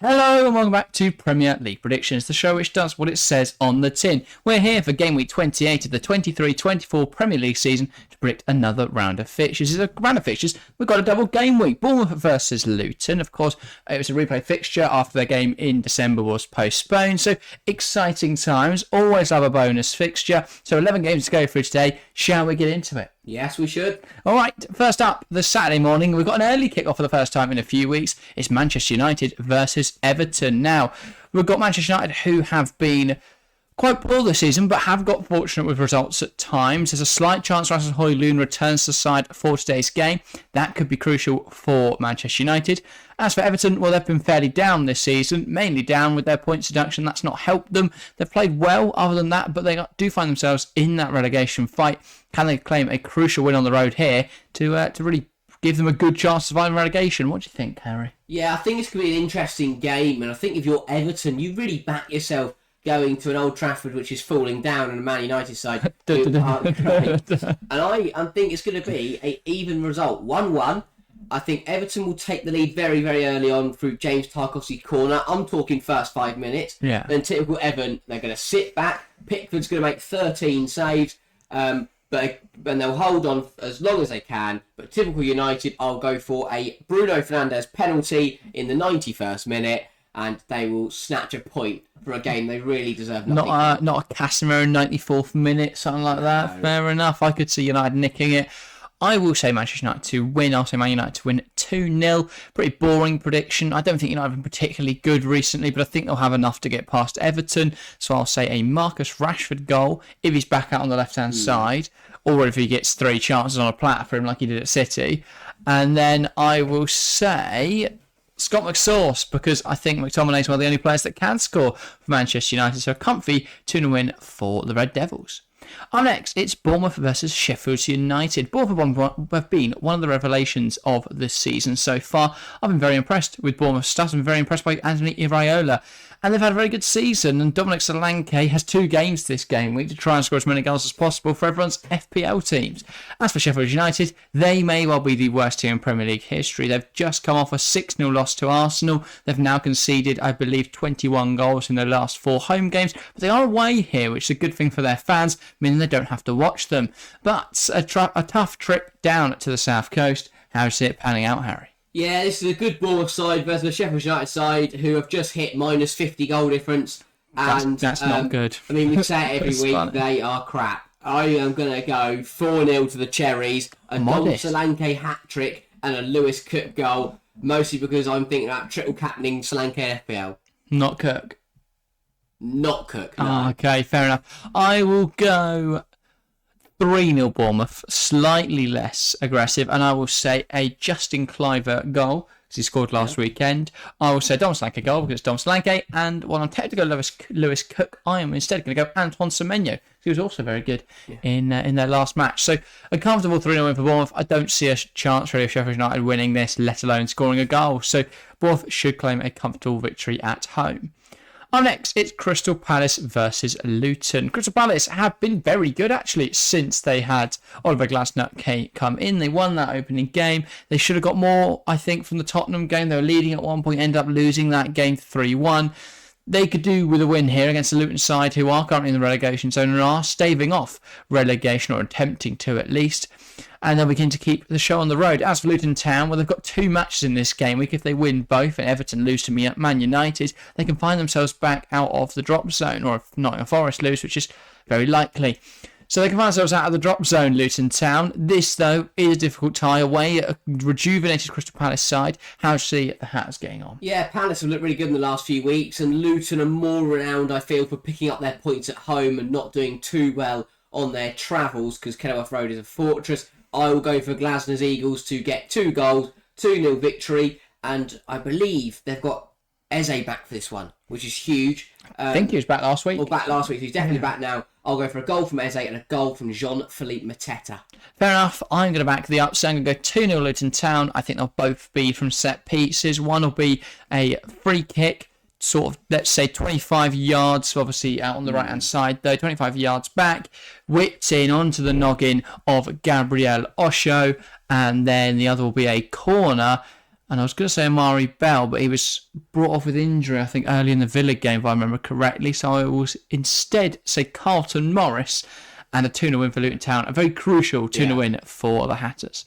Hello and welcome back to Premier League Predictions, the show which does what it says on the tin. We're here for Game Week 28 of the 23-24 Premier League season to predict another round of fixtures. It's a round of fixtures. We've got a double game week. Bournemouth versus Luton. Of course, it was a replay fixture after their game in December was postponed. So exciting times. Always love a bonus fixture. So 11 games to go for today. Shall we get into it? Yes, we should. All right, first up, this Saturday morning, we've got an early kick-off for the first time in a few weeks. It's Manchester United versus Everton. Now, we've got Manchester United who have been quite poor this season, but have got fortunate with results at times. There's a slight chance Rasmus Højlund returns to the side for today's game. That could be crucial for Manchester United. As for Everton, well, they've been fairly down this season, mainly down with their points deduction. That's not helped them. They've played well other than that, but they do find themselves in that relegation fight. Can they claim a crucial win on the road here to really give them a good chance of surviving relegation? What do you think, Harry? Yeah, I think it's going to be an interesting game, and I think if you're Everton, you really back yourself going to an Old Trafford which is falling down on a Man United side who aren't great. And I think it's going to be an even result, 1-1. I think Everton will take the lead very, very early on through James Tarkowski's corner. I'm talking first 5 minutes. Yeah. Then typical Everton, they're going to sit back. Pickford's going to make 13 saves. But they'll hold on as long as they can. But typical United, I'll go for a Bruno Fernandes penalty in the 91st minute, and they will snatch a point for a game they really deserve nothing. Not a Casemiro 94th minute, something like that. No. Fair enough. I could see United nicking it. I will say Manchester United to win. I'll say Man United to win 2-0. Pretty boring prediction. I don't think United have been particularly good recently, but I think they'll have enough to get past Everton. So I'll say a Marcus Rashford goal if he's back out on the left-hand side, or if he gets 3 chances on a platter for him like he did at City. And then I will say Scott McSauce, because I think McTominay is one of the only players that can score for Manchester United. So a comfy 2-0 win for the Red Devils. Up next, it's Bournemouth versus Sheffield United. Bournemouth have been one of the revelations of this season so far. I've been very impressed with Bournemouth's stuff. I've been very impressed by Anthony Iraola. And they've had a very good season. And Dominic Solanke has 2 games this game week to try and score as many goals as possible for everyone's FPL teams. As for Sheffield United, they may well be the worst team in Premier League history. They've just come off a 6-0 loss to Arsenal. They've now conceded, I believe, 21 goals in their last 4 home games. But they are away here, which is a good thing for their fans, meaning they don't have to watch them. But a tough trip down to the south coast. How do you see it panning out, Harry? Yeah, this is a good Bournemouth side versus the Sheffield United side who have just hit minus 50 goal difference. And that's not good. I mean, we say it every week, funny. They are crap. I am going to go 4-0 to the Cherries, a Dom Solanke hat-trick and a Lewis Cook goal, mostly because I'm thinking about triple captaining Solanke FPL. Not Cook. Not Cook, no. Oh, okay, fair enough. I will go 3-0 Bournemouth, slightly less aggressive, and I will say a Justin Kluivert goal, because he scored last weekend. I will say Dom Solanke goal, because it's Dom Solanke, and while I'm technically going Lewis Cook, I am instead going to go Antoine Semenyo. He was also very good in their last match. So a comfortable 3-0 win for Bournemouth. I don't see a chance really of Sheffield United winning this, let alone scoring a goal. So Bournemouth should claim a comfortable victory at home. Up next, it's Crystal Palace versus Luton. Crystal Palace have been very good, actually, since they had Oliver Glasner come in. They won that opening game. They should have got more, I think, from the Tottenham game. They were leading at one point, ended up losing that game 3-1. They could do with a win here against the Luton side, who are currently in the relegation zone and are staving off relegation, or attempting to at least. And they'll begin to keep the show on the road. As for Luton Town, well, they've got 2 matches in this game week. If they win both and Everton lose to Man United, they can find themselves back out of the drop zone, or if Nottingham Forest lose, which is very likely. So they can find themselves out of the drop zone, Luton Town. This, though, is a difficult tie away. A rejuvenated Crystal Palace side. How do you see the Hatters getting on? Yeah, Palace have looked really good in the last few weeks, and Luton are more renowned, I feel, for picking up their points at home and not doing too well on their travels, because Kenilworth Road is a fortress. I will go for Glasner's Eagles to get 2 goals, 2-0 victory, and I believe they've got Eze back for this one, which is huge. I think he was back last week. Well, back last week, so he's definitely back now. I'll go for a goal from Eze and a goal from Jean-Philippe Mateta. Fair enough. I'm going to back the upset. I'm going to go 2-0 Luton Town. I think they'll both be from set pieces. One will be a free kick, sort of, let's say 25 yards, obviously out on the right-hand side though, 25 yards back, whipped in onto the noggin of Gabriel Osho, and then the other will be a corner And I was going to say Amari Bell, but he was brought off with injury, I think, early in the Villa game, if I remember correctly. So I will instead say Carlton Morris and a 2-0 win for Luton Town. A very crucial 2-0 win for the Hatters.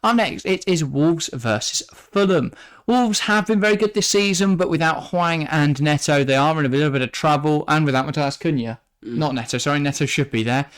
Up next, it is Wolves versus Fulham. Wolves have been very good this season, but without Hwang and Neto, they are in a little bit of trouble. And without Matthias Cunha. Not Neto, sorry, Neto should be there.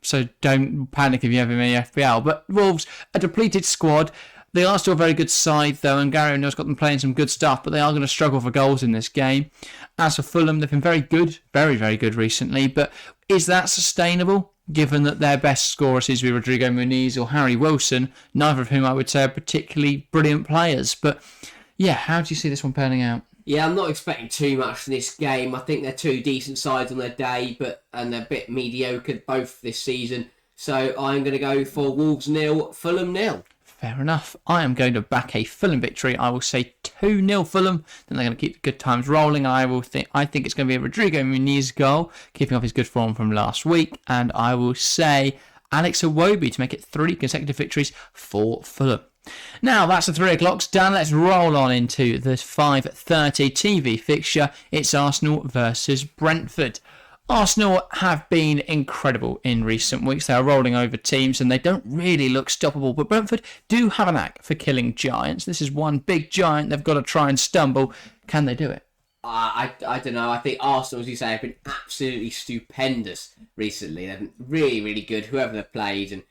So don't panic if you have him in the FPL. But Wolves, a depleted squad. They are still a very good side, though, and Gary O'Neill's got them playing some good stuff, but they are going to struggle for goals in this game. As for Fulham, they've been very good, very, very good recently, but is that sustainable, given that their best scorer seems to be Rodrigo Muniz or Harry Wilson, neither of whom I would say are particularly brilliant players? But, yeah, how do you see this one panning out? Yeah, I'm not expecting too much from this game. I think they're two decent sides on their day, and they're a bit mediocre both this season. So I'm going to go for Wolves 0, Fulham 0. Fair enough. I am going to back a Fulham victory. I will say 2-0 Fulham. Then they're going to keep the good times rolling. I think it's going to be a Rodrigo Muniz goal, keeping up his good form from last week. And I will say Alex Iwobi to make it 3 consecutive victories for Fulham. Now, that's the 3 o'clocks done. Let's roll on into the 5:30 TV fixture. It's Arsenal versus Brentford. Arsenal have been incredible in recent weeks. They are rolling over teams and they don't really look stoppable. But Brentford do have a knack for killing giants. This is one big giant they've got to try and stumble. Can they do it? I don't know. I think Arsenal, as you say, have been absolutely stupendous recently. They've been really, really good, whoever they've played. And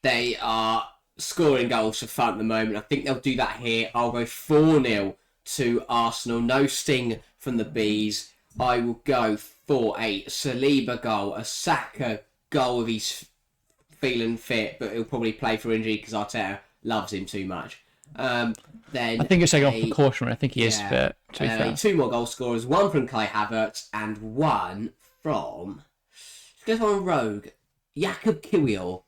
they are scoring goals for fun at the moment. I think they'll do that here. I'll go 4-0 to Arsenal. No sting from the Bees. I will go for a Saliba goal, a Saka goal if he's feeling fit, but he'll probably play for injury because Arteta loves him too much. Then I think you're saying off precautionary. I think he is fit, to be fair. 2 more goal scorers, 1 from Kai Havertz and 1 from, let's go on Rogue, Jakub Kiwior.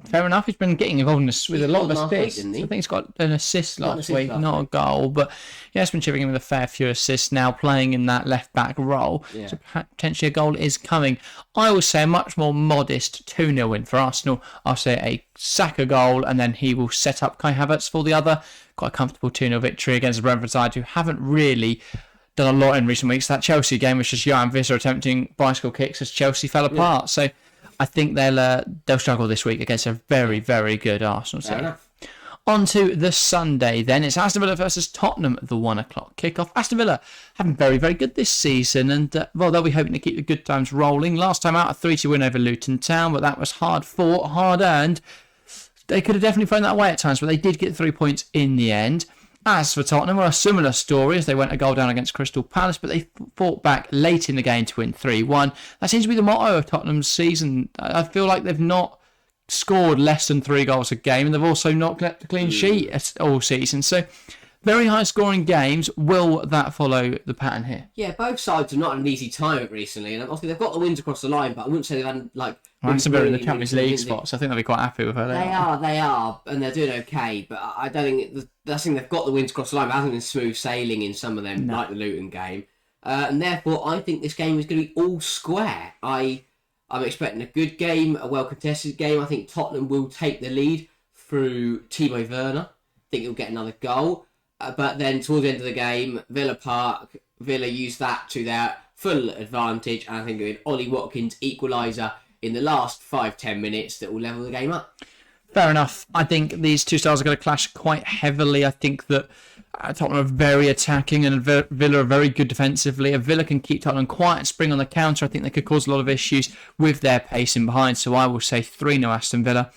Fair enough. He's been getting involved with a lot of assists. Week, I think he's got an assist last week, not a goal, but he has been chipping in with a fair few assists now, playing in that left-back role. Yeah. So potentially a goal is coming. I will say a much more modest 2-0 win for Arsenal. I'll say a Saka goal, and then he will set up Kai Havertz for the other. Quite a comfortable 2-0 victory against the Brentford side, who haven't really done a lot in recent weeks. That Chelsea game was just Johan Visser attempting bicycle kicks as Chelsea fell apart. Yeah. So I think they'll struggle this week against a very, very good Arsenal team. On to the Sunday then. It's Aston Villa versus Tottenham at the 1 o'clock kickoff. Aston Villa have been very, very good this season, and they'll be hoping to keep the good times rolling. Last time out, a 3-2 win over Luton Town, but that was hard fought, hard earned. They could have definitely thrown that away at times, but they did get 3 points in the end. As for Tottenham, a similar story as they went a goal down against Crystal Palace, but they fought back late in the game to win 3-1. That seems to be the motto of Tottenham's season. I feel like they've not scored less than 3 goals a game, and they've also not kept a clean sheet all season. So, very high scoring games. Will that follow the pattern here? Yeah, both sides have not had an easy time recently, and obviously they've got the wins across the line, but I wouldn't say they've had Aston Villa in the Champions League spots. I think they'll be quite happy with her. They are, and they're doing okay. But I don't think they've got the wins across the line. But it hasn't been smooth sailing in some of them, like the Luton game, and therefore I think this game is going to be all square. I'm expecting a good game, a well contested game. I think Tottenham will take the lead through Timo Werner. I think he'll get another goal, but then towards the end of the game, Villa use that to their full advantage, and I think it'll be Ollie Watkins equaliser in the last 5-10 minutes that will level the game up. Fair enough. I think these two styles are going to clash quite heavily. I think that Tottenham are very attacking and Villa are very good defensively. If Villa can keep Tottenham quiet and spring on the counter, I think they could cause a lot of issues with their pacing behind. So I will say 3-0 Aston Villa.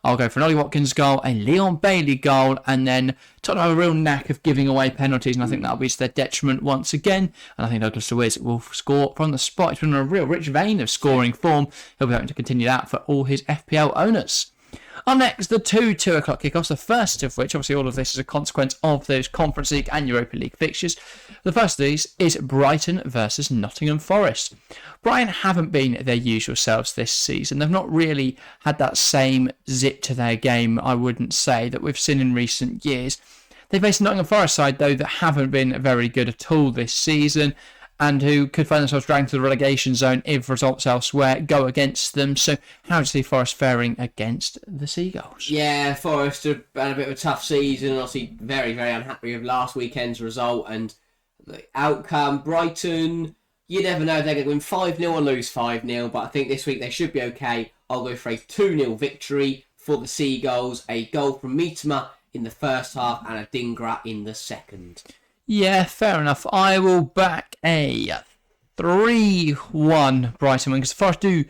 I'll go for an Ollie Watkins goal, a Leon Bailey goal, and then Tottenham have a real knack of giving away penalties, and I think that'll be to their detriment once again. And I think Douglas Luiz will score from the spot. He's been in a real rich vein of scoring form. He'll be hoping to continue that for all his FPL owners. Up next, the 2 o'clock kickoffs, the first of which, obviously all of this is a consequence of those Conference League and Europa League fixtures. The first of these is Brighton versus Nottingham Forest. Brighton haven't been their usual selves this season. They've not really had that same zip to their game, I wouldn't say, that we've seen in recent years. They faced a Nottingham Forest side, though, that haven't been very good at all this season. and who could find themselves dragged to the relegation zone if results elsewhere go against them. So how do you see Forest faring against the Seagulls? Yeah, Forest have had a bit of a tough season, and obviously very, very unhappy with last weekend's result and the outcome. Brighton, you never know if they're going to win 5-0 or lose 5-0, but I think this week they should be okay. I'll go for a 2-0 victory for the Seagulls, a goal from Mitoma in the first half and a Dingra in the second. Yeah, fair enough. I will back a 3-1 Brighton win, because the Forest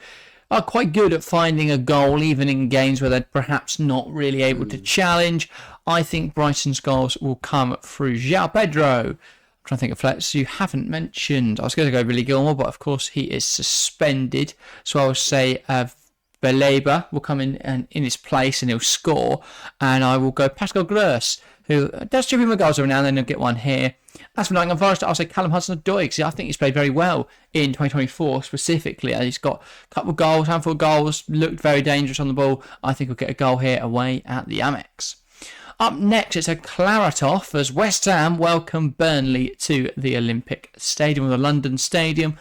are quite good at finding a goal, even in games where they're perhaps not really able to challenge. I think Brighton's goals will come through João Pedro. I'm trying to think of flex you haven't mentioned. I was going to go Billy Gilmore, but of course he is suspended. So I will say Baleba will come in his place and he'll score. And I will go Pascal Gross, who does chip in with goals every now and then. He'll get one here. As for Nottingham Forest, I'll say Callum Hudson-Odoi, because I think he's played very well in 2024 specifically. He's got a couple of goals, handful of goals, looked very dangerous on the ball. I think he'll get a goal here away at the Amex. Up next, it's a claret off as West Ham welcome Burnley to the Olympic Stadium, or the London Stadium.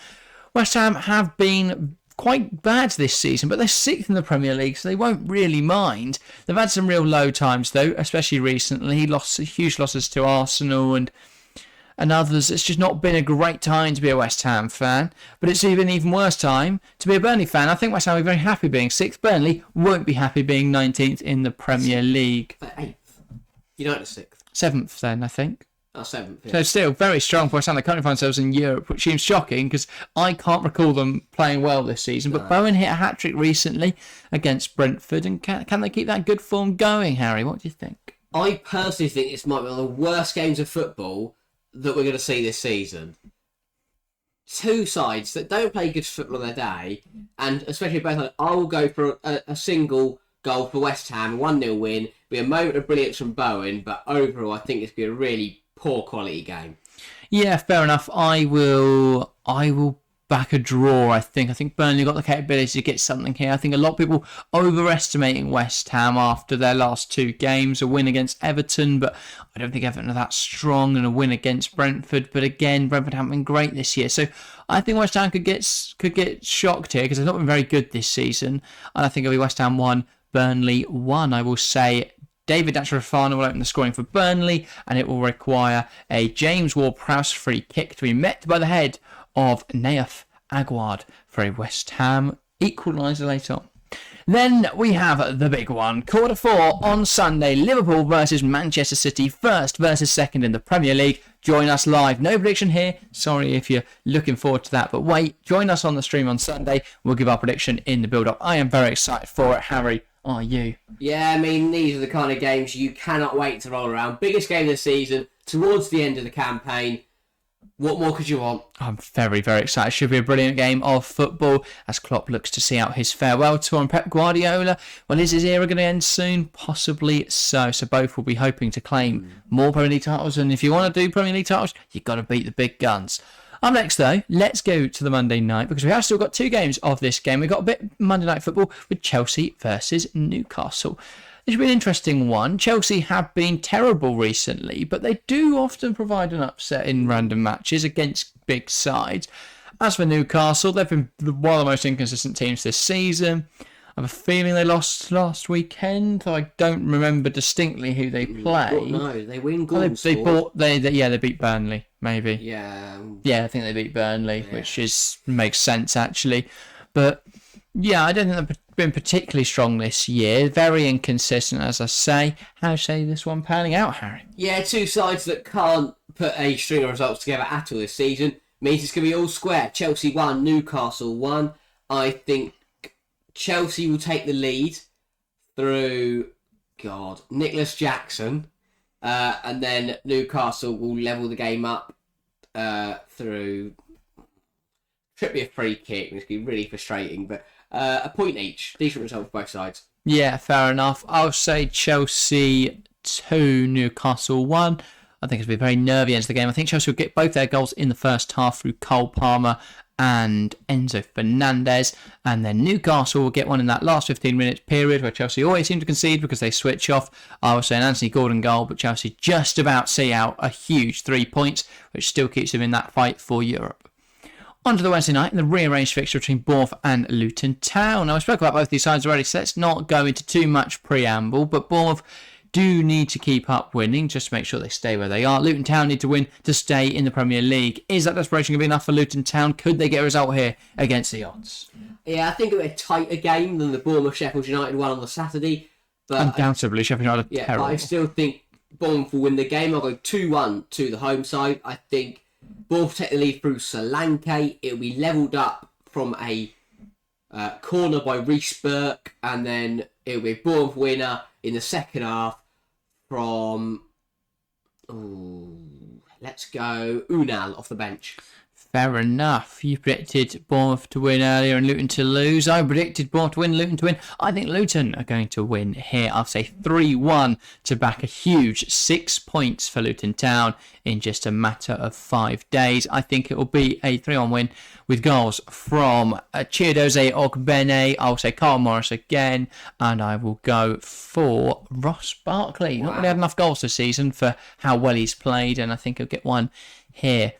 West Ham have been quite bad this season, but they're 6th in the Premier League, so they won't really mind. They've had some real low times, though, especially recently. Lost huge losses to Arsenal and others. It's just not been a great time to be a West Ham fan, but it's even worse time to be a Burnley fan. I think West Ham will be very happy being 6th. Burnley won't be happy being 19th in the Premier League. 8th. United 6th. 7th then, I think. Oh, 7th. Yeah. So still very strong for West Ham. They currently find themselves in Europe, which seems shocking because I can't recall them playing well this season. But Bowen hit a hat-trick recently against Brentford, and can they keep that good form going, Harry? What do you think? I personally think this might be one of the worst games of football that we're going to see this season. Two sides that don't play good football on their day, and especially both sides, I will go for a single goal for West Ham, a 1-0 win. Be a moment of brilliance from Bowen, but overall I think it's going to be a really poor quality game. Yeah, fair enough. I will back a draw, I think. I think Burnley got the capability to get something here. I think a lot of people overestimating West Ham after their last 2 games. A win against Everton, but I don't think Everton are that strong, and a win against Brentford. But again, Brentford haven't been great this year. So I think West Ham could get shocked here because they've not been very good this season. And I think it'll be West Ham 1, Burnley 1. I will say David Dachshund will open the scoring for Burnley, and it will require a James Ward-Prowse free kick to be met by the head of Naif Aguard for a West Ham equaliser later on. Then we have the big one. Quarter 4 on Sunday. Liverpool versus Manchester City. 1st versus 2nd in the Premier League. Join us live. No prediction here. Sorry if you're looking forward to that. But wait, join us on the stream on Sunday. We'll give our prediction in the build-up. I am very excited for it. Harry, are you? Yeah, I mean, these are the kind of games you cannot wait to roll around. Biggest game of the season, towards the end of the campaign. What more could you want? I'm very, very excited. Should be a brilliant game of football as Klopp looks to see out his farewell tour. And Pep Guardiola, well, is his era going to end soon? Possibly so. So both will be hoping to claim more Premier League titles. And if you want to do Premier League titles, you've got to beat the big guns. Up next, though, let's go to the Monday night, because we have still got 2 games of this game. We've got a bit Monday night football with Chelsea versus Newcastle. This should be an interesting one. Chelsea have been terrible recently, but they do often provide an upset in random matches against big sides. As for Newcastle, they've been one of the most inconsistent teams this season. I have a feeling they lost last weekend. I don't remember distinctly who they play. Well, no, they win goals. They beat Burnley, maybe. Yeah, I think they beat Burnley, which makes sense actually. But yeah, I don't think they've been particularly strong this year. Very inconsistent, as I say. How do you say this one panning out, Harry? Yeah, 2 sides that can't put a string of results together at all this season. Means it's going to be all square. Chelsea 1, Newcastle 1. I think Chelsea will take the lead through, Nicholas Jackson. And then Newcastle will level the game up through Trippier free kick, which can be really frustrating. But a point each. Decent result for both sides. Yeah, fair enough. I'll say Chelsea 2, Newcastle 1. I think it's going to be very nervy into the game. I think Chelsea will get both their goals in the first half through Cole Palmer and Enzo Fernandez, and then Newcastle will get one in that last 15 minutes period where Chelsea always seem to concede because they switch off. I was saying Anthony Gordon goal, but Chelsea just about see out a huge 3 points, which still keeps them in that fight for Europe. On to the Wednesday night and the rearranged fixture between Bournemouth and Luton Town. Now, we spoke about both these sides already, so let's not go into too much preamble, but Bournemouth do need to keep up winning just to make sure they stay where they are. Luton Town need to win to stay in the Premier League. Is that desperation going to be enough for Luton Town? Could they get a result here against the odds? Yeah, I think it'll be a tighter game than the Bournemouth-Sheffield United one on the Saturday. But undoubtedly, Sheffield United are terrible. But I still think Bournemouth will win the game. I'll go 2-1 to the home side. I think Bournemouth take the lead through Solanke. It'll be levelled up from a corner by Reece Burke, and then it'll be a Bournemouth winner in the second half from, let's go, Unal off the bench. Fair enough. You predicted Bournemouth to win earlier and Luton to lose. I predicted Bournemouth to win, Luton to win. I think Luton are going to win here. I'll say 3-1 to back a huge 6 points for Luton Town in just a matter of 5 days. I think it will be a 3-1 win with goals from Chiedoze Ogbene. I'll say Carl Morris again. And I will go for Ross Barkley. Wow. Not really had enough goals this season for how well he's played. And I think he'll get one here.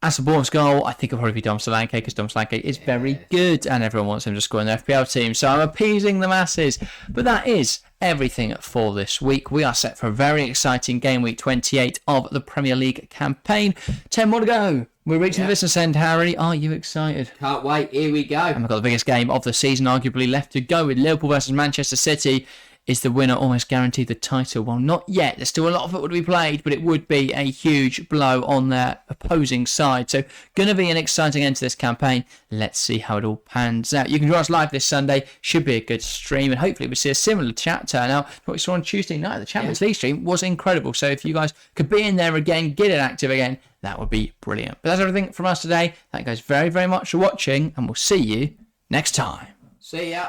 As for Bournemouth's goal, I think it'll probably be Dom Solanke because Dom Solanke is very good and everyone wants him to score in the FPL team. So I'm appeasing the masses. But that is everything for this week. We are set for a very exciting game week 28 of the Premier League campaign. 10 more to go. We're reaching the business end, Harry. Are you excited? Can't wait. Here we go. And we've got the biggest game of the season arguably left to go with Liverpool versus Manchester City. Is the winner almost guaranteed the title? Well, not yet. There's still a lot of football to be played, but it would be a huge blow on their opposing side. So, going to be an exciting end to this campaign. Let's see how it all pans out. You can join us live this Sunday. Should be a good stream, and hopefully we'll see a similar chat turnout to what we saw on Tuesday night. The Champions League stream was incredible. So, if you guys could be in there again, get it active again, that would be brilliant. But that's everything from us today. Thank you guys very, very much for watching, and we'll see you next time. See ya.